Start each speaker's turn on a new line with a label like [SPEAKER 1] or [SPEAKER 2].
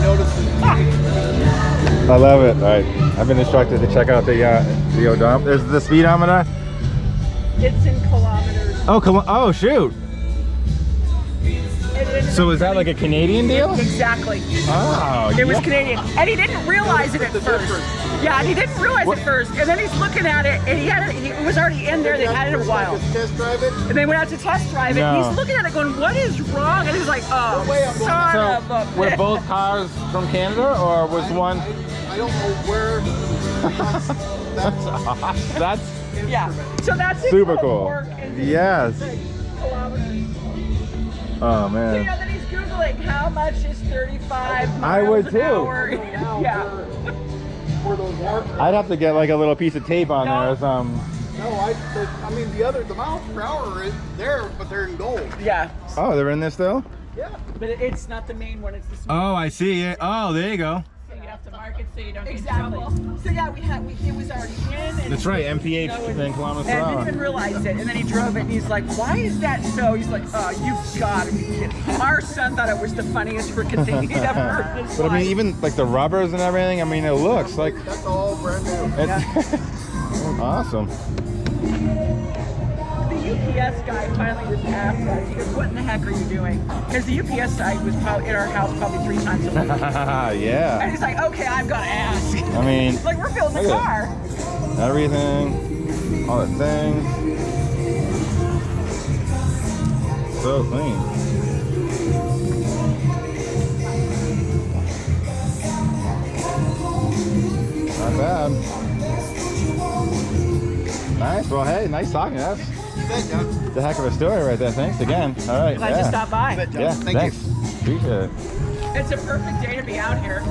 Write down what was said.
[SPEAKER 1] noticed it.
[SPEAKER 2] I love it. All right, I've been instructed to check out the odometer. Is the speedometer?
[SPEAKER 3] It's in kilometers.
[SPEAKER 2] Oh shoot. So is that like a Canadian deal?
[SPEAKER 3] Exactly.
[SPEAKER 2] Oh,
[SPEAKER 3] It was Canadian. And he didn't realize it at first. Yeah, and he didn't realize it first. And then he's looking at it, and it was already in there. They had it a while.
[SPEAKER 1] Test drive it.
[SPEAKER 3] And they went out to test drive it.
[SPEAKER 2] No.
[SPEAKER 3] And he's looking at it going, what is wrong? And he's like, oh, son of a
[SPEAKER 2] Were
[SPEAKER 3] bitch.
[SPEAKER 2] both cars from Canada, or was one?
[SPEAKER 1] I don't know where.
[SPEAKER 2] That's
[SPEAKER 3] Yeah. So that's it.
[SPEAKER 2] super cool. Yes.
[SPEAKER 3] Kilometers.
[SPEAKER 2] Oh
[SPEAKER 3] So
[SPEAKER 2] man.
[SPEAKER 3] yeah, then he's Googling how much is 35 miles
[SPEAKER 2] I would
[SPEAKER 3] an
[SPEAKER 2] too.
[SPEAKER 3] hour. Yeah.
[SPEAKER 1] Where those markers.
[SPEAKER 2] I'd have to get like a little piece of tape on
[SPEAKER 3] No.
[SPEAKER 2] there or something.
[SPEAKER 1] No, I mean the miles per hour is there, but they're in gold.
[SPEAKER 3] Yeah.
[SPEAKER 2] Oh, they're in there still?
[SPEAKER 1] Yeah.
[SPEAKER 3] But it's not the main one, it's the small.
[SPEAKER 2] Oh, I see it. Oh, there you go.
[SPEAKER 4] So you have to mark it so you don't get in
[SPEAKER 3] Exactly.
[SPEAKER 4] trouble.
[SPEAKER 3] So yeah, it was already in. And
[SPEAKER 2] That's right, MPH then kilometers per
[SPEAKER 3] And I
[SPEAKER 2] hour.
[SPEAKER 3] didn't even realize it. And then he drove it and he's like, why is that so? He's like, oh, you've got to be kidding. Our son thought it was the funniest freaking thing he'd ever heard in his
[SPEAKER 2] But I mean,
[SPEAKER 3] life.
[SPEAKER 2] even like the rubbers and everything, I mean, it looks like
[SPEAKER 1] That's all brand new.
[SPEAKER 2] it's awesome.
[SPEAKER 3] The UPS guy finally just asked us, he goes, what in the heck are you doing? Because the UPS site was probably in our house probably 3 times a week. And
[SPEAKER 2] Yeah.
[SPEAKER 3] he's like, okay, I've got to ask.
[SPEAKER 2] I mean,
[SPEAKER 3] Like, we're building a
[SPEAKER 2] Look at
[SPEAKER 3] car.
[SPEAKER 2] everything, all the things. So clean. Not bad. Nice. Well, hey, nice talking. That's the heck of a story right there. Thanks again. All right.
[SPEAKER 3] Glad you stopped by.
[SPEAKER 2] Yeah,
[SPEAKER 1] Thank
[SPEAKER 2] thanks. Appreciate it.
[SPEAKER 3] It's a perfect day to be out here.